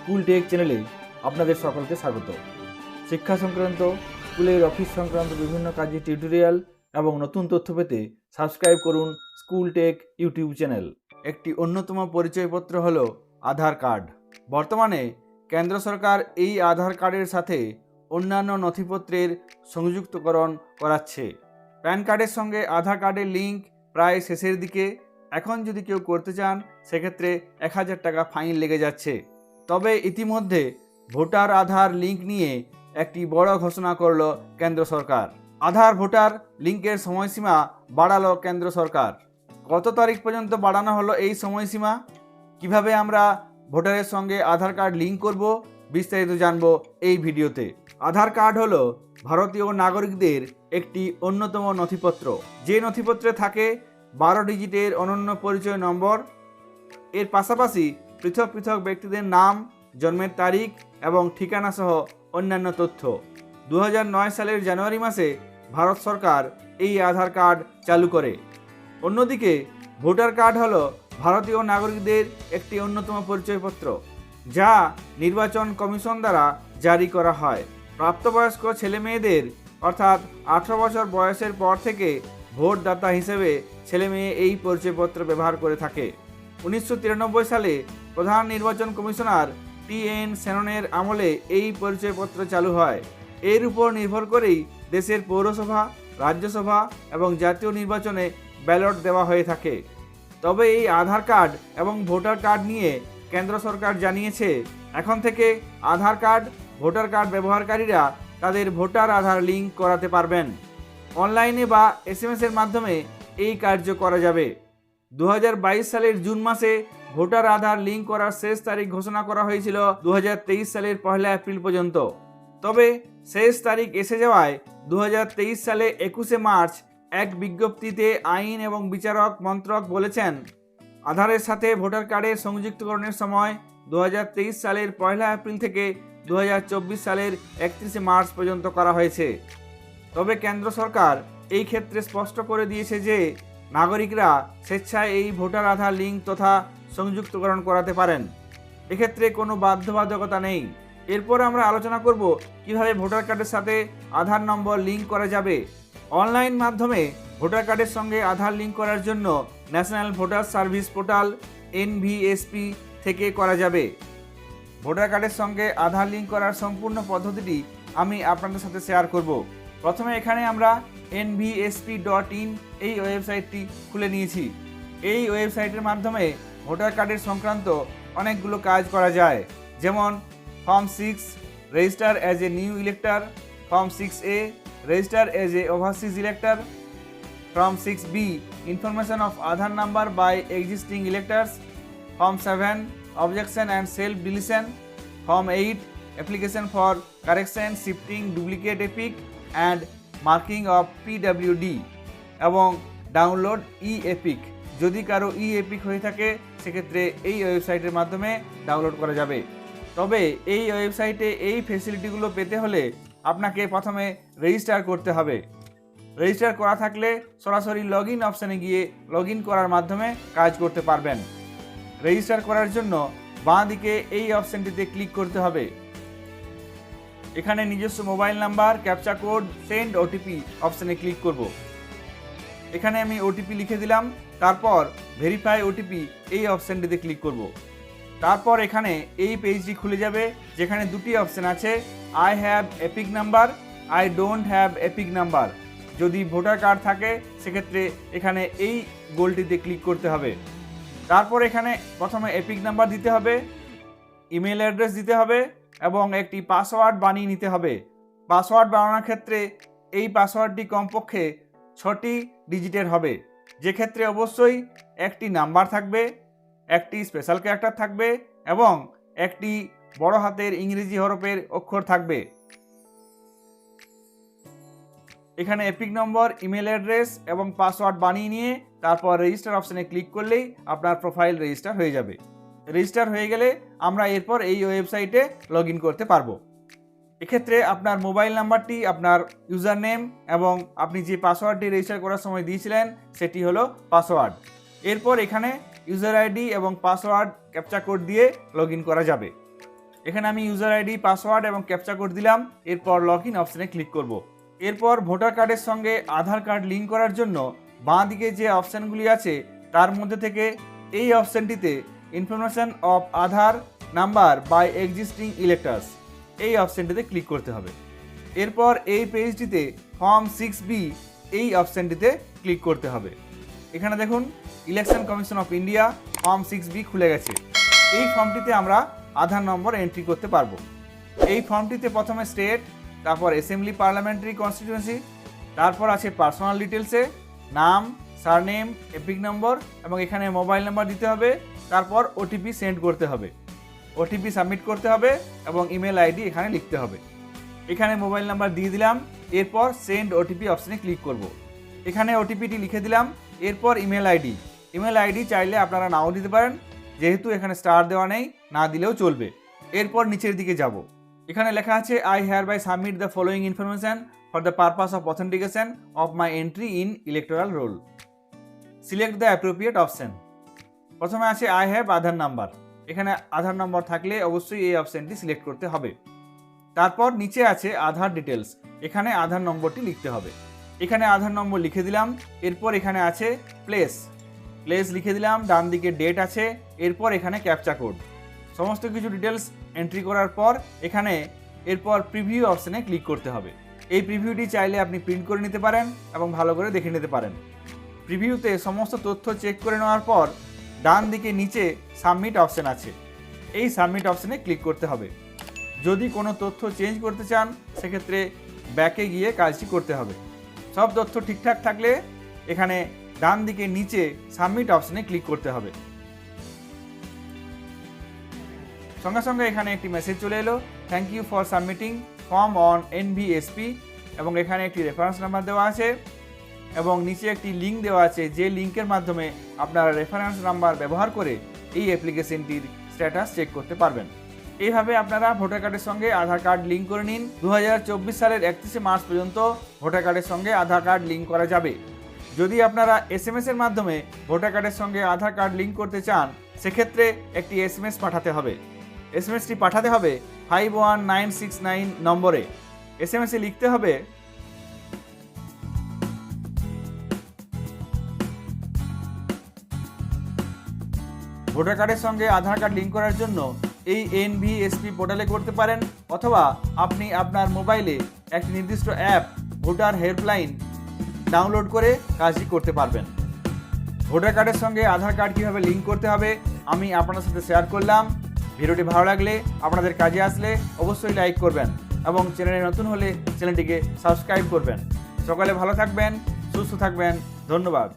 School take চ্যানেলে আপনাদের সকলকে স্বাগত। শিক্ষা সংক্রান্ত, স্কুলের অফিস সংক্রান্ত বিভিন্ন কাজের টিউটোরিয়াল এবং নতুন তথ্য পেতে সাবস্ক্রাইব করুন স্কুল টেক ইউটিউব চ্যানেল। একটি অন্যতম পরিচয়পত্র হলো আধার কার্ড। বর্তমানে কেন্দ্র সরকার এই আধার কার্ডের সাথে অন্যান্য নথিপত্রের সংযুক্তকরণ করাচ্ছে। প্যান কার্ডের সঙ্গে আধার কার্ডের লিঙ্ক প্রায় শেষের দিকে। এখন যদি কেউ করতে চান সেক্ষেত্রে 1000 টাকা ফাইন লেগে যাচ্ছে। তবে ইতিমধ্যে ভোটার আধার লিঙ্ক নিয়ে একটি বড় ঘোষণা করল কেন্দ্র সরকার। আধার ভোটার লিঙ্কের সময়সীমা বাড়ালো কেন্দ্র সরকার। কত তারিখ পর্যন্ত বাড়ানো হলো এই সময়সীমা? কিভাবে আমরা ভোটারের সঙ্গে আধার কার্ড লিঙ্ক করব, বিস্তারিত জানবো এই ভিডিওতে। আধার কার্ড হলো ভারতীয় নাগরিকদের একটি অন্যতম নথিপত্র, যে নথিপত্রে থাকে 12 ডিজিটের অনন্য পরিচয় নম্বর। এর পাশাপাশি পৃথক পৃথক ব্যক্তিদের নাম, জন্মের তারিখ এবং ঠিকানা সহ অন্যান্য তথ্য। 2009 সালের জানুয়ারি মাসে ভারত সরকার এই আধার কার্ড চালু করে। অন্যদিকে ভোটার কার্ড হলো ভারতীয় নাগরিকদের একটি অন্যতম পরিচয়পত্র, যা নির্বাচন কমিশন দ্বারা জারি করা হয়। প্রাপ্তবয়স্ক ছেলে মেয়েদের অর্থাৎ 18 বছর বয়সের পর থেকে ভোটদাতা হিসেবে ছেলে মেয়ে এই পরিচয়পত্র ব্যবহার করে থাকে। 1993 সালে প্রধান নির্বাচন কমিশনার TN সেননের আমলে এই পরিচয়পত্র চালু হয়। এর উপর নির্ভর করেই দেশের পৌরসভা, রাজ্যসভা এবং জাতীয় নির্বাচনে ব্যালট দেওয়া হয়ে থাকে। তবে এই আধার কার্ড এবং ভোটার কার্ড নিয়ে কেন্দ্র সরকার জানিয়েছে, এখন থেকে আধার কার্ড, ভোটার কার্ড ব্যবহারকারীরা তাদের ভোটার আধার লিঙ্ক করাতে পারবেন। অনলাইনে বা SMS এর মাধ্যমে এই কার্য করা যাবে। 2022 সালের জুন মাসে ভোটার আধার লিঙ্ক করার শেষ তারিখ ঘোষণা করা হয়েছিল 2023 সালের 1 এপ্রিল পর্যন্ত। তবে শেষ তারিখ এসে যাওয়ায় 2023 সালে 21 মার্চ এক বিজ্ঞপ্তিতে আইন এবং বিচারক মন্ত্রক বলেছেন, আধারের সাথে ভোটার কার্ডের সংযুক্তকরণের সময় 2023 সালের 1 এপ্রিল থেকে 2024 সালের 31 মার্চ পর্যন্ত করা হয়েছে। তবে কেন্দ্র সরকার এই ক্ষেত্রে স্পষ্ট করে দিয়েছে যে নাগরিকরা স্বেচ্ছায় এই ভোটার আধার লিঙ্ক তথা সংযুক্তকরণ করাতে পারেন। এক্ষেত্রে কোনো বাধ্যবাধকতা নেই। এরপর আমরা আলোচনা করব কিভাবে ভোটার কার্ডের সাথে আধার নম্বর লিঙ্ক করা যাবে। অনলাইন মাধ্যমে ভোটার কার্ডের সঙ্গে আধার লিঙ্ক করার জন্য national voter service portal NVSP থেকে করা যাবে। ভোটার কার্ডের সঙ্গে আধার লিঙ্ক করার সম্পূর্ণ পদ্ধতিটি আমি আপনাদের সাথে শেয়ার করব। প্রথমে এখানে আমরা nvsp.in এই ওয়েবসাইটটি খুলে নিয়েছি। এই ওয়েবসাইটের মাধ্যমে ভোটার কার্ডের সংক্রান্ত অনেকগুলো কাজ করা যায়, যেমন form 6 register as a new elector, form 6A register as a overseas elector, form 6B information of Aadhaar number by existing electors, form 7 objection and self deletion, form 8 application for correction shifting duplicate EPIC and marking of PWD এবং download epic। যদি কারো epic হয়ে থাকে সেক্ষেত্রে এই ওয়েবসাইটের মাধ্যমে download করা যাবে। তবে এই ওয়েবসাইটে এই ফেসিলিটিগুলো পেতে হলে আপনাকে প্রথমে রেজিস্টার করতে হবে। রেজিস্টার করা থাকলে সরাসরি লগইন অপশানে গিয়ে লগইন করার মাধ্যমে কাজ করতে পারবেন। রেজিস্টার করার জন্য বাঁ দিকে এই অপশানটিতে ক্লিক করতে হবে। এখানে নিজস্ব mobile number, captcha code, send OTP অপশানে ক্লিক করব। এখানে আমি OTP লিখে দিলাম। তারপর ভেরিফাই OTP এই অপশানটিতে ক্লিক করব। তারপর এখানে এই পেজটি খুলে যাবে, যেখানে দুটি অপশান আছে, I have epic number, I don't have epic number. যদি ভোটার কার্ড থাকে সেক্ষেত্রে এখানে এই গোলটিতে ক্লিক করতে হবে। তারপর এখানে প্রথমে এপিক নাম্বার দিতে হবে, ইমেল অ্যাড্রেস দিতে হবে এবং একটি পাসওয়ার্ড বানিয়ে নিতে হবে। পাসওয়ার্ড বানানোর ক্ষেত্রে এই পাসওয়ার্ডটি কমপক্ষে 6টি ডিজিটের হবে, যে ক্ষেত্রে অবশ্যই একটি নাম্বার থাকবে, একটি স্পেশাল ক্যারেক্টার থাকবে এবং একটি বড় হাতের ইংরেজি হরফের অক্ষর থাকবে। এখানে এপিক নম্বর, ইমেল অ্যাড্রেস এবং পাসওয়ার্ড বানিয়ে নিয়ে তারপর রেজিস্টার অপশানে ক্লিক করলেই আপনার প্রোফাইল রেজিস্টার হয়ে যাবে। রেজিস্টার হয়ে গেলে আমরা এরপর এই ওয়েবসাইটে লগ ইন করতে পারবো। এক্ষেত্রে আপনার মোবাইল নাম্বারটি আপনার ইউজার নেম এবং আপনি যে পাসওয়ার্ডটি রেজিস্টার করার সময় দিয়েছিলেন সেটি হলো পাসওয়ার্ড। এরপর এখানে ইউজার আইডি এবং পাসওয়ার্ড ক্যাপচা কোড দিয়ে লগ ইন করা যাবে। এখানে আমি ইউজার আইডি, পাসওয়ার্ড এবং ক্যাপচা কোড দিলাম। এরপর লগ ইন অপশানে ক্লিক করব। এরপর ভোটার কার্ডের সঙ্গে আধার কার্ড লিঙ্ক করার জন্য বাঁ দিকে যে অপশানগুলি আছে তার মধ্যে থেকে এই অপশানটিতে information of Aadhaar number by existing electors, এই অপশানটিতে ক্লিক করতে হবে। এরপর এই পেজটিতে ফর্ম 6B এই অপশানটিতে ক্লিক করতে হবে। এখানে দেখুন election commission of India form 6B খুলে গেছে। এই ফর্মটিতে আমরা আধার নম্বর এন্ট্রি করতে পারবো। এই ফর্মটিতে প্রথমে স্টেট, তারপর অ্যাসেম্বলি পার্লামেন্টারি কনস্টিটিউয়েন্সি, তারপর আছে পার্সোনাল ডিটেলসে নাম, সারনেম, এপিক নম্বর এবং এখানে মোবাইল নাম্বার দিতে হবে। তারপর ওটিপি সেন্ড করতে হবে, ওটিপি সাবমিট করতে হবে এবং ইমেল আইডি এখানে লিখতে হবে। এখানে মোবাইল নাম্বার দিয়ে দিলাম। এরপর সেন্ড ওটিপি অপশানে ক্লিক করব। এখানে ওটিপিটি লিখে দিলাম। এরপর ইমেল আইডি চাইলে আপনারা নাও দিতে পারেন, যেহেতু এখানে স্টার দেওয়া নেই, না দিলেও চলবে। এরপর নিচের দিকে যাব। এখানে লেখা আছে I hereby submit the following information for the purpose of authentication of my entry in electoral roll. Select the appropriate option. প্রথমে আছে আই হ্যাভ আধার নাম্বার। এখানে আধার নম্বর থাকলে অবশ্যই এই অপশানটি সিলেক্ট করতে হবে। তারপর নিচে আছে আধার ডিটেলস। এখানে আধার নম্বরটি লিখতে হবে। এখানে আধার নম্বর লিখে দিলাম। এরপর এখানে আছে প্লেস লিখে দিলাম। ডান দিকে ডেট আছে। এরপর এখানে ক্যাপচা কোড। সমস্ত কিছু ডিটেলস এন্ট্রি করার পর এখানে এরপর প্রিভিউ অপশানে ক্লিক করতে হবে। এই প্রিভিউটি চাইলে আপনি প্রিন্ট করে নিতে পারেন এবং ভালো করে দেখে নিতে পারেন। প্রিভিউতে সমস্ত তথ্য চেক করে নেওয়ার পর ডান দিকে নিচে সাবমিট অপশান আছে। এই সাবমিট অপশানে ক্লিক করতে হবে। যদি কোনো তথ্য চেঞ্জ করতে চান সেক্ষেত্রে ব্যাকে গিয়ে কাজটি করতে হবে। সব তথ্য ঠিকঠাক থাকলে এখানে ডান দিকে নিচে সাবমিট অপশানে ক্লিক করতে হবে। সঙ্গে সঙ্গে এখানে একটি মেসেজ চলে এলো, thank you for submitting form on NVSP, এবং এখানে একটি রেফারেন্স নাম্বার দেওয়া আছে এবং নিচে একটি লিঙ্ক দেওয়া আছে, যে লিঙ্কের মাধ্যমে আপনারা রেফারেন্স নাম্বার ব্যবহার করে এই অ্যাপ্লিকেশনটির স্ট্যাটাস চেক করতে পারবেন। এইভাবে আপনারা ভোটার কার্ডের সঙ্গে আধার কার্ড লিঙ্ক করে নিন। 2024 সালের 31শে মার্চ পর্যন্ত ভোটার কার্ডের সঙ্গে আধার কার্ড লিঙ্ক করা যাবে। যদি আপনারা SMS এর মাধ্যমে ভোটার কার্ডের সঙ্গে আধার কার্ড লিঙ্ক করতে চান সেক্ষেত্রে একটি SMS পাঠাতে হবে। SMSটি পাঠাতে হবে 51969 নম্বরে। SMS-এ লিখতে হবে ভোটার কার্ডের সঙ্গে আধার কার্ড লিঙ্ক করার জন্য এই NVSP পোর্টালে করতে পারেন, অথবা আপনি আপনার মোবাইলে একটি নির্দিষ্ট অ্যাপ ভোটার হেল্পলাইন ডাউনলোড করে কাজটি করতে পারবেন। ভোটার কার্ডের সঙ্গে আধার কার্ড কীভাবে লিঙ্ক করতে হবে আমি আপনার সাথে শেয়ার করলাম। ভিডিওটি ভালো লাগলে, আপনাদের কাজে আসলে অবশ্যই লাইক করবেন এবং চ্যানেলে নতুন হলে চ্যানেলটিকে সাবস্ক্রাইব করবেন। সকালে ভালো থাকবেন, সুস্থ থাকবেন। ধন্যবাদ।